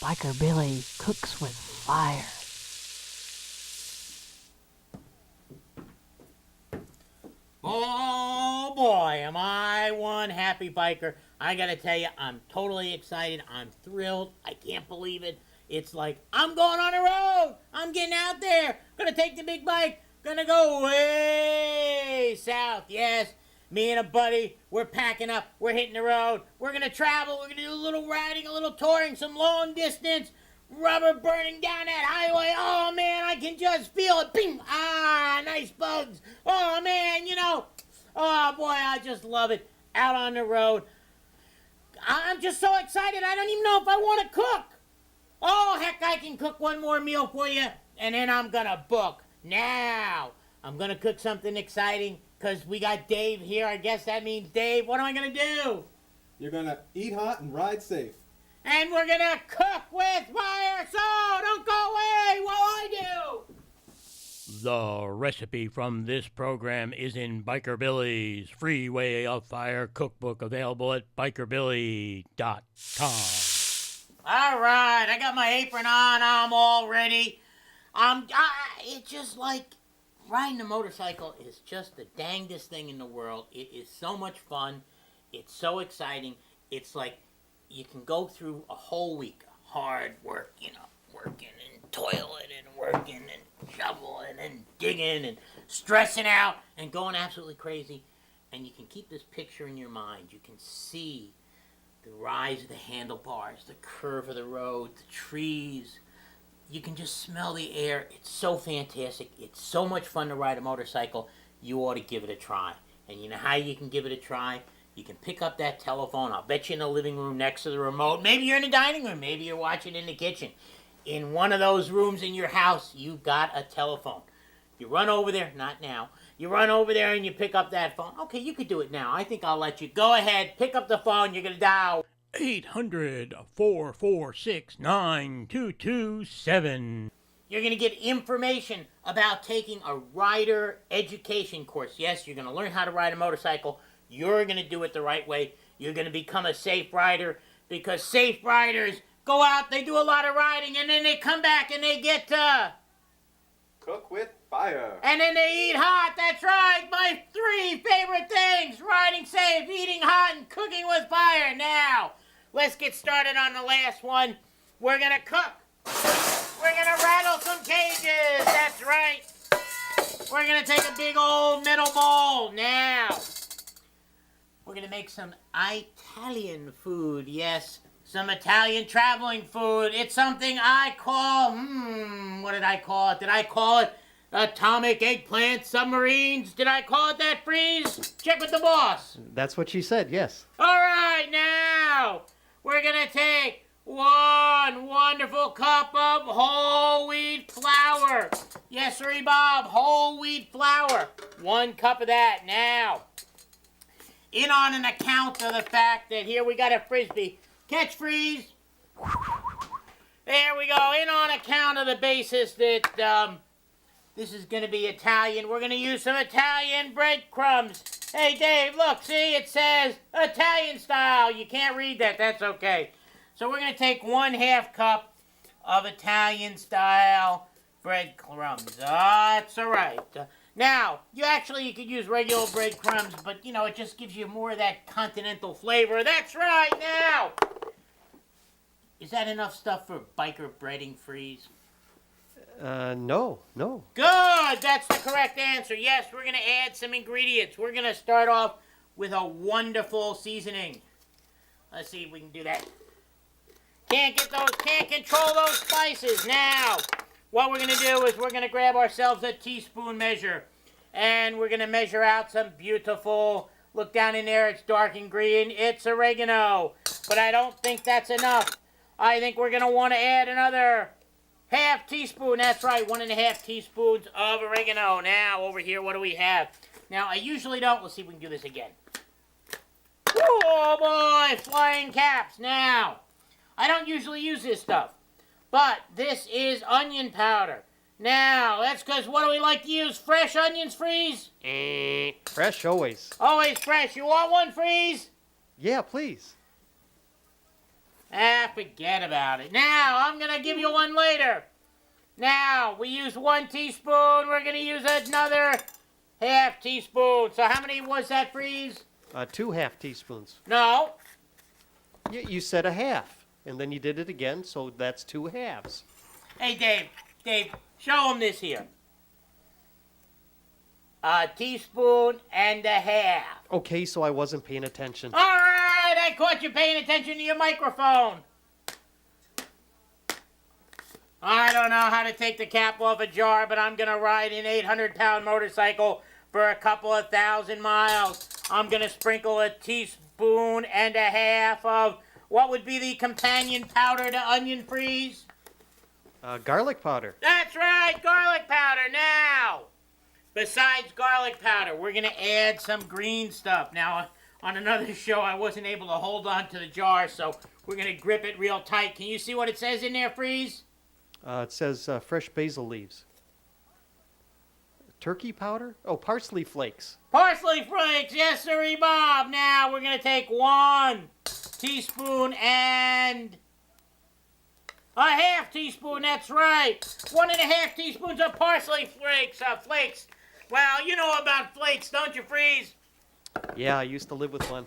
Biker Billy cooks with fire. Oh boy, am I one happy biker. I gotta tell you, I'm totally excited. I'm thrilled. I can't believe it. It's like, I'm going on the road. I'm getting out there. Gonna take the big bike. Gonna go way south. Yes, me and a buddy, we're packing up. We're hitting the road. We're gonna travel. We're gonna do a little riding, a little touring, some long distance. Rubber burning down that highway. Oh man, I can just feel it. Bing! Ah, nice bugs. Oh man, oh boy, I just love it. Out on the road. I'm just so excited. I don't even know if I want to cook. Oh heck, I can cook one more meal for you, and then I'm gonna book. Now, I'm gonna cook something exciting because we got Dave here. I guess that means Dave. What am I gonna do? You're gonna eat hot and ride safe. And we're gonna cook with fire, so don't go away while I do. The recipe from this program is in Biker Billy's Freeway-a-Fire cookbook, available at bikerbilly.com. All right, I got my apron on. I'm all ready. It's just like riding a motorcycle is just the dangest thing in the world. It is so much fun. It's so exciting. It's like you can go through a whole week of hard work, working and toiling and working and shoveling and digging and stressing out and going absolutely crazy. And you can keep this picture in your mind. You can see the rise of the handlebars, the curve of the road, the trees. You can just smell the air. It's so fantastic. It's so much fun to ride a motorcycle. You ought to give it a try. And you know how you can give it a try? You can pick up that telephone. I'll bet you in the living room next to the remote. Maybe you're in the dining room. Maybe you're watching in the kitchen. In one of those rooms in your house, you've got a telephone. You run over there. Not now. You run over there and you pick up that phone. Okay, you could do it now. I think I'll let you. Go ahead. Pick up the phone. You're going to dial 800-446-9227. You're going to get information about taking a rider education course. Yes, you're going to learn how to ride a motorcycle. You're going to do it the right way. You're going to become a safe rider, because safe riders go out, they do a lot of riding, and then they come back and they get to Cook with fire. And then they eat hot. That's right. My 3 favorite things: riding safe, eating hot, and cooking with fire. Now, let's get started on the last one. We're going to cook. We're going to rattle some cages. That's right. We're going to take a big old metal bowl. Now, we're going to make some Italian food. Yes, some Italian traveling food. It's something I call, what did I call it? Did I call it atomic eggplant submarines? Did I call it that, Freeze? Check with the boss. That's what she said, yes. All right, now, we're going to take 1 wonderful cup of whole wheat flour. Yes, sir, Bob, whole wheat flour. 1 cup of that. Now, in on an account of the fact that here we got a Frisbee. Catch, Freeze. There we go. In on account of the basis that this is going to be Italian, we're going to use some Italian breadcrumbs. Hey, Dave, look, see, it says Italian style. You can't read that. That's okay. So we're going to take 1/2 cup of Italian style breadcrumbs. That's all right. Now, you could use regular breadcrumbs, but, it just gives you more of that continental flavor. That's right. Now, is that enough stuff for biker breading, Freeze? No. Good. That's the correct answer. Yes, we're going to add some ingredients. We're going to start off with a wonderful seasoning. Let's see if we can do that. Can't control those spices. Now, what we're going to do is we're going to grab ourselves a teaspoon measure, and we're going to measure out some beautiful, look down in there, it's dark and green, it's oregano. But I don't think that's enough. I think we're going to want to add another 1/2 teaspoon. That's right, 1½ teaspoons of oregano. Now, over here, what do we have? Now, I usually don't. Let's see if we can do this again. Oh, boy, flying caps. Now, I don't usually use this stuff, but this is onion powder. Now, that's because what do we like to use? Fresh onions, Freeze? Fresh always. Always fresh. You want one, Freeze? Yeah, please. Forget about it. Now, I'm going to give you one later. Now, we used 1 teaspoon. We're going to use another half teaspoon. So how many was that, Freeze? 2 half teaspoons. No. You said a half, and then you did it again, so that's 2 halves. Hey, Dave, show him this here. A teaspoon and a half. Okay, so I wasn't paying attention. All right, I caught you paying attention to your microphone. I don't know how to take the cap off a jar, but I'm going to ride an 800-pound motorcycle for a couple of 1,000 miles. I'm going to sprinkle a teaspoon and a half of what would be the companion powder to onion freeze? Garlic powder. That's right, garlic powder. Now, besides garlic powder, we're going to add some green stuff. Now, on another show, I wasn't able to hold on to the jar, so we're going to grip it real tight. Can you see what it says in there, Freeze? It says fresh basil leaves. Turkey powder? Oh, parsley flakes. Parsley flakes, yes, sirree, Bob. Now, we're going to take 1 teaspoon and a half teaspoon, that's right. 1.5 teaspoons of parsley flakes. Well, you know about flakes, don't you, Freeze? Yeah, I used to live with one.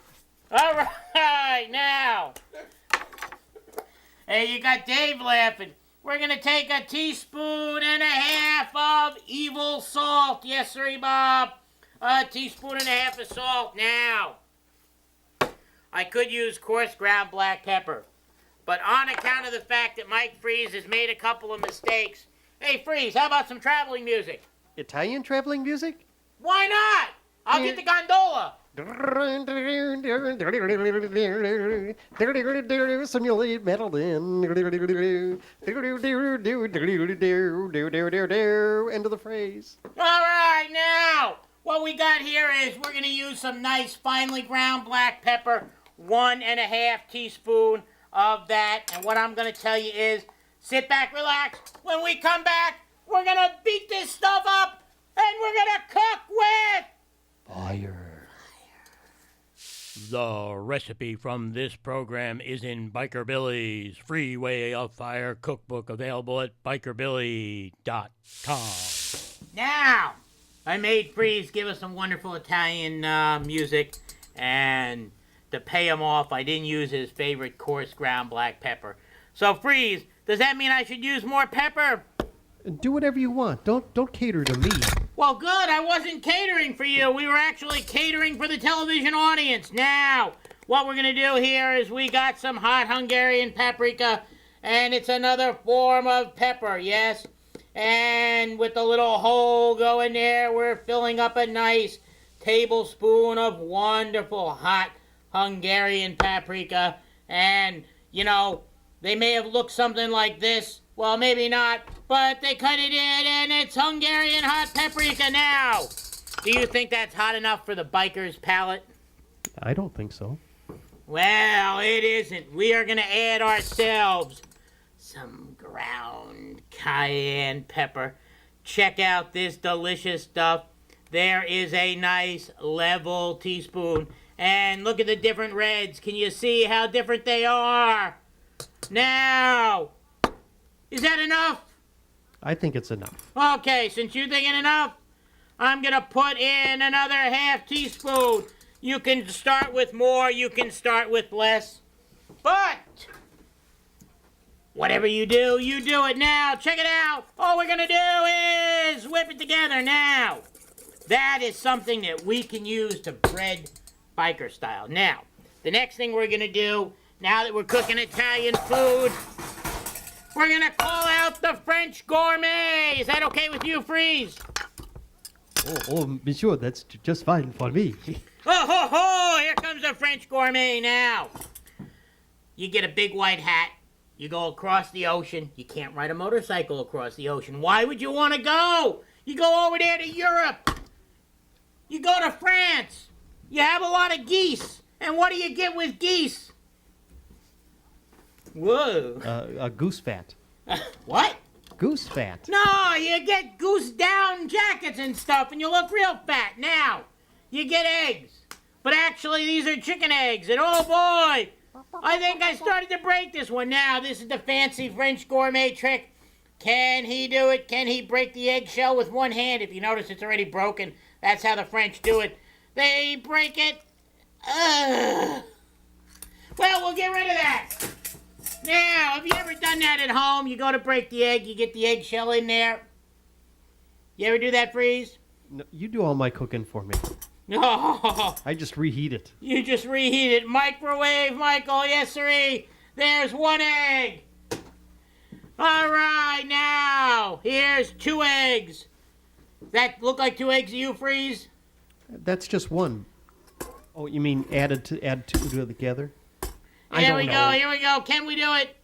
All right, now. Hey, you got Dave laughing. We're going to take a teaspoon and a half of evil salt. Yes, sirree, Bob. A teaspoon and a half of salt. Now, I could use coarse ground black pepper. But on account of the fact that Mike Freeze has made a couple of mistakes. Hey, Freeze, how about some traveling music? Italian traveling music? Why not? I'll get the gondola. Simulate metal in. End of the phrase. All right, now, what we got here is we're going to use some nice finely ground black pepper, 1.5 teaspoon of that. And what I'm going to tell you is, sit back, relax. When we come back, we're going to beat this stuff up, and we're going to cook with Fire. The recipe from this program is in Biker Billy's Freeway-a-Fire cookbook, available at bikerbilly.com. Now, I made Freeze give us some wonderful Italian music, and to pay him off, I didn't use his favorite coarse ground black pepper. So, Freeze, does that mean I should use more pepper? Do whatever you want. Don't cater to me. Well, good. I wasn't catering for you. We were actually catering for the television audience. Now, what we're going to do here is we got some hot Hungarian paprika, and it's another form of pepper, yes? And with the little hole going there, we're filling up a nice tablespoon of wonderful hot Hungarian paprika. And, you know, they may have looked something like this. Well, maybe not, but they cut it in, and it's Hungarian hot paprika now. Do you think that's hot enough for the biker's palate? I don't think so. Well, it isn't. We are going to add ourselves some ground cayenne pepper. Check out this delicious stuff. There is a nice level teaspoon. And look at the different reds. Can you see how different they are? Now, is that enough? I think it's enough. Okay, since you're thinking enough, I'm going to put in another half teaspoon. You can start with more, you can start with less. But whatever you do it now. Check it out. All we're going to do is whip it together now. That is something that we can use to bread biker style. Now, the next thing we're going to do, now that we're cooking Italian food, we're going to call out the French gourmet. Is that okay with you, Freeze? Oh, monsieur, that's just fine for me. Oh, ho, ho! Here comes the French gourmet now. You get a big white hat. You go across the ocean. You can't ride a motorcycle across the ocean. Why would you want to go? You go over there to Europe. You go to France. You have a lot of geese. And what do you get with geese? Whoa. Goose fat. What? Goose fat. No, you get goose down jackets and stuff, and you look real fat. Now, you get eggs. But actually, these are chicken eggs, and oh boy, I think I started to break this one. Now, this is the fancy French gourmet trick. Can he do it? Can he break the eggshell with one hand? If you notice, it's already broken. That's how the French do it. They break it. Ugh. Well, we'll get rid of that. Now, have you ever done that at home? You go to break the egg, you get the eggshell in there. You ever do that, Freeze? No, you do all my cooking for me. No. I just reheat it. You just reheat it. Microwave, Michael. Yes, sirree. There's one egg. All right, now, here's 2 eggs. That look like 2 eggs to you, Freeze? That's just one. Oh, you mean add two together? Here we go. Can we do it?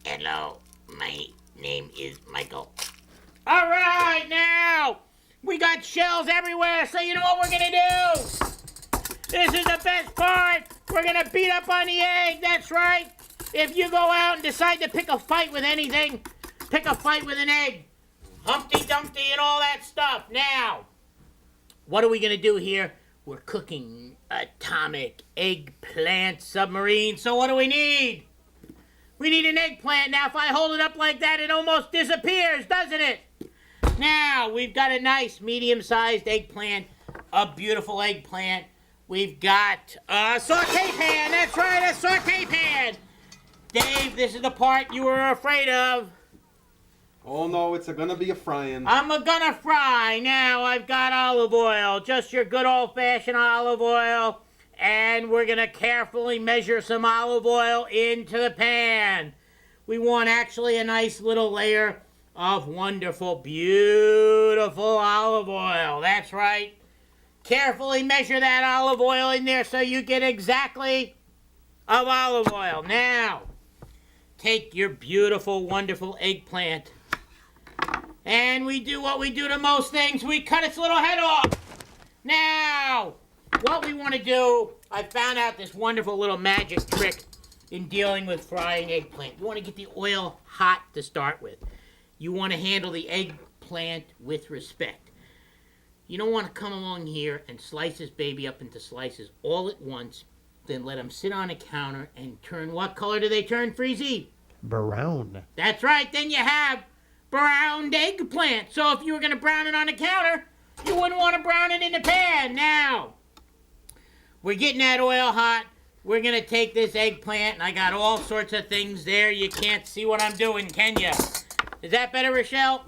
Hello, my name is Michael. All right, now, we got shells everywhere, so you know what we're going to do? This is the best part. We're going to beat up on the egg, that's right. If you go out and decide to pick a fight with anything, pick a fight with an egg. Humpty Dumpty and all that stuff. Now, what are we going to do here? We're cooking atomic eggplant submarine. So what do we need? We need an eggplant. Now, if I hold it up like that, it almost disappears, doesn't it? Now, we've got a nice medium-sized eggplant, a beautiful eggplant. We've got a saute pan. That's right, a saute pan. Dave, this is the part you were afraid of. Oh no, it's gonna be a frying. I'm gonna fry. Now, I've got olive oil, just your good old-fashioned olive oil. And we're gonna carefully measure some olive oil into the pan. We want actually a nice little layer of wonderful, beautiful olive oil. That's right. Carefully measure that olive oil in there so you get exactly of olive oil. Now, take your beautiful, wonderful eggplant. And we do what we do to most things. We cut its little head off. Now, what we want to do, I found out this wonderful little magic trick in dealing with frying eggplant. You want to get the oil hot to start with. You want to handle the eggplant with respect. You don't want to come along here and slice this baby up into slices all at once, then let them sit on a counter and turn. What color do they turn, Freezy? Brown. That's right. Then you have browned eggplant. So if you were going to brown it on the counter, you wouldn't want to brown it in the pan. Now, we're getting that oil hot. We're going to take this eggplant, and I got all sorts of things there. You can't see what I'm doing, can you? Is that better, Rochelle?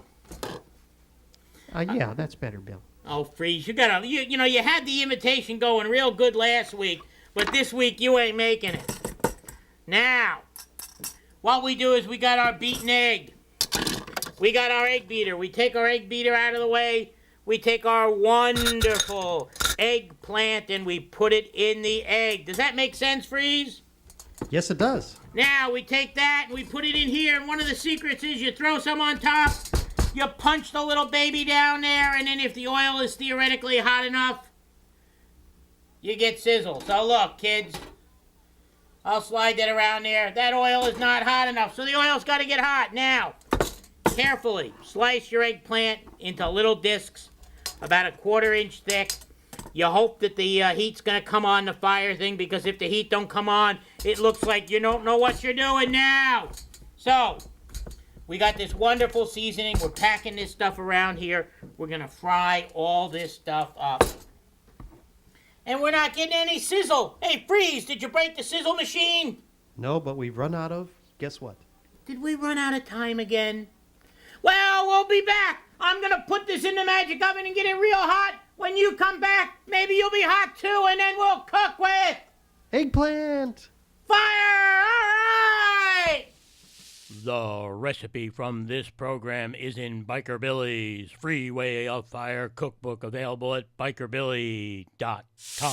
Yeah, that's better, Bill. Oh, Freeze, you had the imitation going real good last week, but this week you ain't making it. Now, what we do is we got our beaten egg. We got our egg beater. We take our egg beater out of the way. We take our wonderful eggplant and we put it in the egg. Does that make sense, Freeze? Yes, it does. Now, we take that and we put it in here, and one of the secrets is you throw some on top, you punch the little baby down there, and then if the oil is theoretically hot enough, you get sizzle. So look, kids, I'll slide that around there. That oil is not hot enough, so the oil's got to get hot. Now, carefully slice your eggplant into little discs, about 1/4 inch thick. You hope that the heat's going to come on the fire thing, because if the heat don't come on, it looks like you don't know what you're doing now. So, we got this wonderful seasoning. We're packing this stuff around here. We're going to fry all this stuff up. And we're not getting any sizzle. Hey, Freeze, did you break the sizzle machine? No, but we've run out of, guess what? Did we run out of time again? Well, we'll be back. I'm going to put this in the magic oven and get it real hot. When you come back, maybe you'll be hot too, and then we'll cook with Eggplant! fire! All right! The recipe from this program is in Biker Billy's Freeway-a-Fire cookbook, available at bikerbilly.com.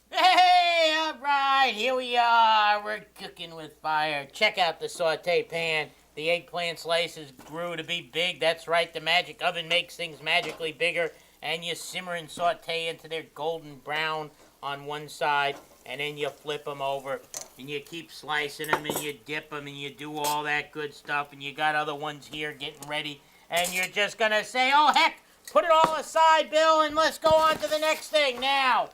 Hey, all right, here we are. We're cooking with fire. Check out the saute pan. The eggplant slices grew to be big. That's right, the magic oven makes things magically bigger. And you simmer and saute until they're golden brown on one side, and then you flip them over, and you keep slicing them, and you dip them, and you do all that good stuff, and you got other ones here getting ready, and you're just gonna say, oh heck, put it all aside, Bill, and let's go on to the next thing. Now,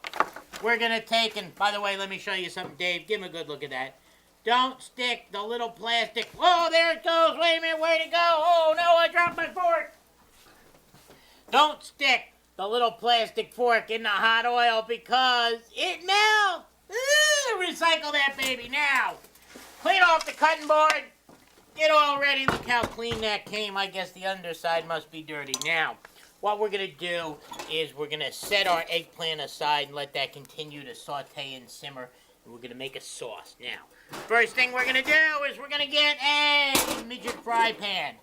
we're going to take, and by the way, let me show you something, Dave. Give him a good look at that. Don't stick the little plastic. Oh, there it goes. Wait a minute. Where'd it go? Oh, no, I dropped my fork. Don't stick the little plastic fork in the hot oil because it melts. Recycle that baby now. Clean off the cutting board. Get all ready. Look how clean that came. I guess the underside must be dirty. Now, what we're going to do is we're going to set our eggplant aside and let that continue to saute and simmer. And we're going to make a sauce. Now, first thing we're going to do is we're going to get a midget fry pan.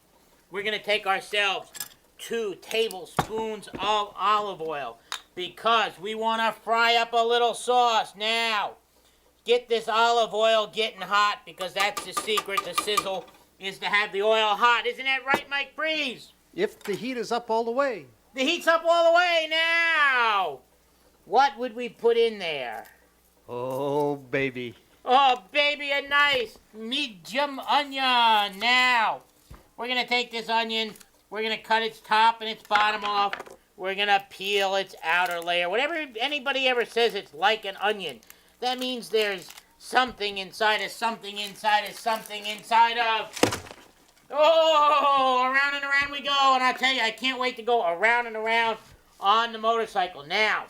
We're going to take ourselves 2 tablespoons of olive oil because we want to fry up a little sauce. Now, get this olive oil getting hot because that's the secret to sizzle is to have the oil hot. Isn't that right, Mike Freeze? If the heat is up all the way. The heat's up all the way now. What would we put in there? Oh, baby. Oh, baby, a nice medium onion. Now, we're going to take this onion. We're going to cut its top and its bottom off. We're going to peel its outer layer. Whatever anybody ever says it's like an onion, that means there's something inside of something inside of something inside of... Oh, around and around we go. And I'll tell you, I can't wait to go around and around on the motorcycle. Now,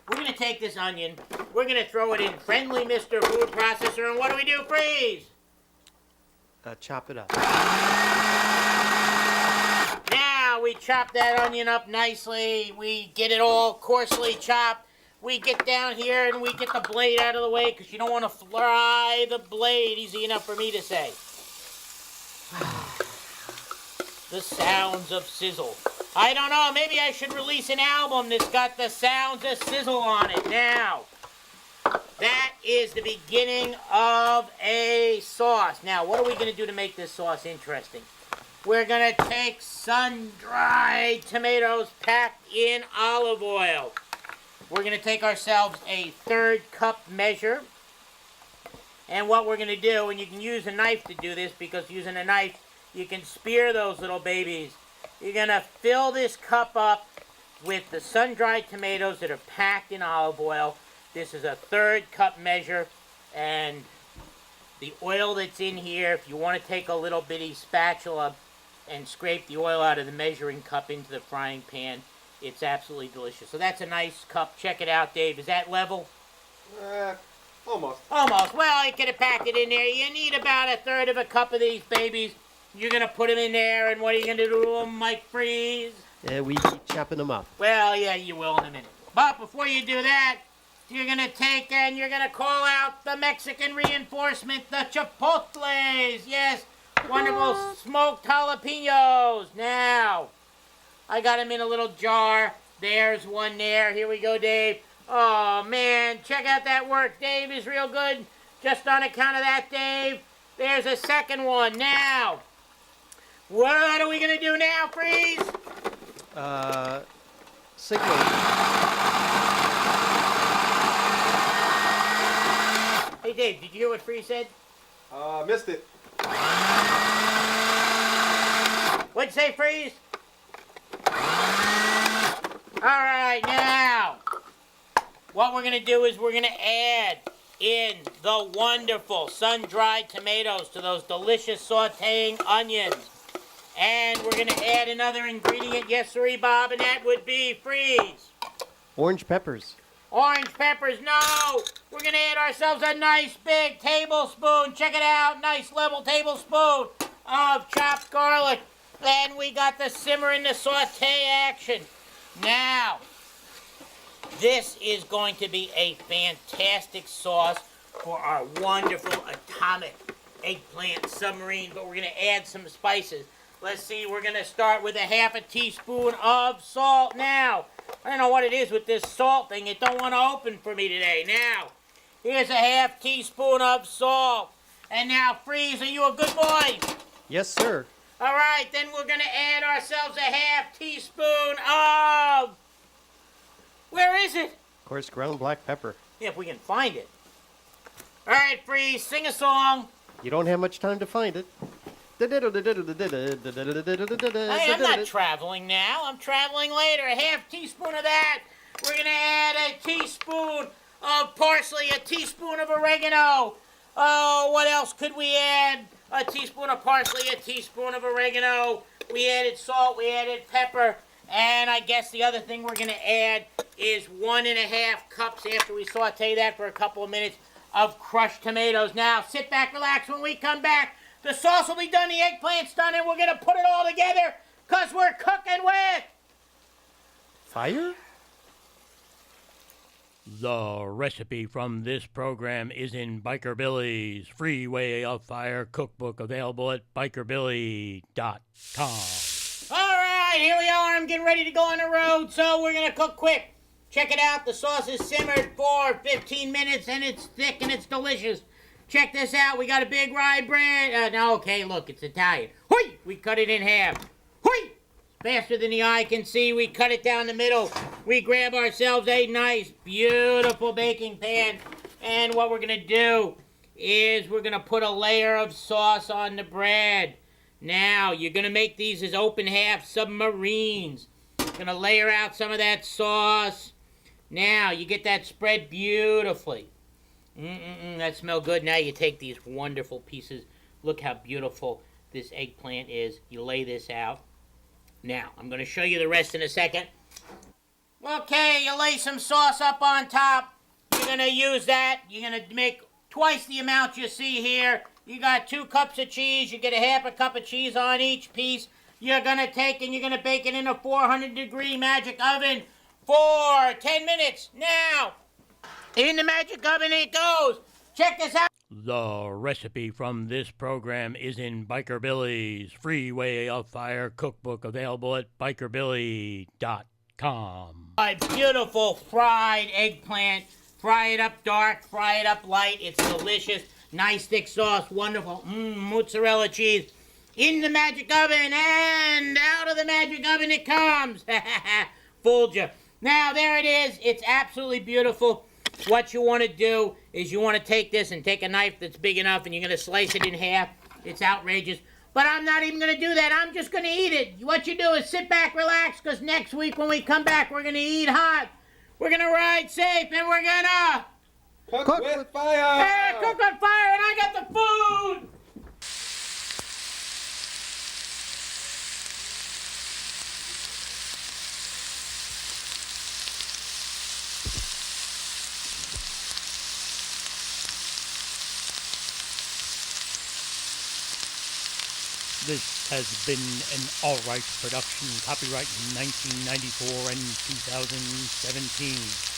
we're going to take this onion. We're going to throw it in friendly Mr. Food Processor. And what do? Freeze! Chop it up. Now, we chop that onion up nicely. We get it all coarsely chopped. We get down here and we get the blade out of the way because you don't want to fry the blade. Easy enough for me to say. The sounds of sizzle. I don't know, maybe I should release an album that's got the sounds of sizzle on it. Now, that is the beginning of a sauce. Now, what are we going to do to make this sauce interesting? We're going to take sun-dried tomatoes packed in olive oil. We're going to take ourselves a 1/3 cup measure. And what we're going to do, and you can use a knife to do this because using a knife, you can spear those little babies. You're going to fill this cup up with the sun-dried tomatoes that are packed in olive oil. This is a 1/3 cup measure. And the oil that's in here, if you want to take a little bitty spatula and scrape the oil out of the measuring cup into the frying pan, it's absolutely delicious. So that's a nice cup. Check it out, Dave. Is that level? Almost. Almost. Well, you could have packed it in there. You need about 1/3 of a cup of these babies. You're going to put them in there, and what are you going to do to them, Mike Freeze? We keep chopping them up. Well, yeah, you will in a minute. But before you do that, you're going to take and you're going to call out the Mexican reinforcement, the chipotles. Yes, wonderful smoked jalapenos. Now, I got them in a little jar. There's one there. Here we go, Dave. Oh, man, check out that work. Dave is real good. Just on account of that, Dave, there's a second one. Now, what are we going to do now, Freeze? Signal. Hey, Dave, did you hear what Freeze said? Missed it. What'd you say, Freeze? All right, now, what we're going to do is we're going to add in the wonderful sun-dried tomatoes to those delicious sauteing onions. And we're going to add another ingredient, yes, sirree, Bob, and that would be Freeze. Orange peppers. Orange peppers, no! We're going to add ourselves a nice big tablespoon. Check it out, nice level tablespoon of chopped garlic. And we got the simmer and the saute action. Now, this is going to be a fantastic sauce for our wonderful atomic eggplant submarine, but we're going to add some spices. Let's see, we're going to start with a 1/2 teaspoon of salt. Now, I don't know what it is with this salt thing. It don't want to open for me today. Now, here's a 1/2 teaspoon of salt. And now, Freeze, are you a good boy? Yes, sir. All right, then we're going to add ourselves a 1/2 teaspoon of... Where is it? Of course, ground black pepper. Yeah, if we can find it. All right, Freeze, sing a song. You don't have much time to find it. Hey, I'm not traveling now. I'm traveling later. A half teaspoon of that. We're going to add a teaspoon of parsley, a teaspoon of oregano. Oh, what else could we add? A teaspoon of parsley, a teaspoon of oregano. We added salt, we added pepper. And I guess the other thing we're going to add is 1.5 cups, after we saute that for a couple of minutes, of crushed tomatoes. Now, sit back, relax. When we come back, the sauce will be done, the eggplant's done, and we're going to put it all together because we're cooking with Fire? The recipe from this program is in Biker Billy's Freeway-a-Fire cookbook, available at bikerbilly.com. All right, here we are. I'm getting ready to go on the road, so we're going to cook quick. Check it out. The sauce is simmered for 15 minutes, and it's thick, and it's delicious. Check this out. We got a big rye bread. Okay, look, it's Italian. Hoi! We cut it in half. Hoi! Faster than the eye can see. We cut it down the middle. We grab ourselves a nice, beautiful baking pan. And what we're going to do is we're going to put a layer of sauce on the bread. Now, you're going to make these as open half submarines. Going to layer out some of that sauce. Now, you get that spread beautifully. That smells good. Now you take these wonderful pieces. Look how beautiful this eggplant is. You lay this out. Now, I'm going to show you the rest in a second. Okay, you lay some sauce up on top. You're going to use that. You're going to make twice the amount you see here. You got 2 cups of cheese. You get a half a cup of cheese on each piece. You're going to take and you're going to bake it in a 400-degree magic oven for 10 minutes. Now, in the magic oven it goes. Check this out. The recipe from this program is in Biker Billy's Freeway-a-Fire cookbook, available at bikerbilly.com. A beautiful fried eggplant. Fry it up dark, fry it up light. It's delicious. Nice thick sauce, wonderful. Mozzarella cheese. In the magic oven, and out of the magic oven it comes. Fooled you. Now, there it is. It's absolutely beautiful. What you want to do is you want to take this and take a knife that's big enough and you're going to slice it in half. It's outrageous. But I'm not even going to do that. I'm just going to eat it. What you do is sit back, relax, because next week when we come back, we're going to eat hot. We're going to ride safe, and we're going to Cook with fire! cook on fire, and I got the food! This has been an All Right production, copyright 1994 and 2017.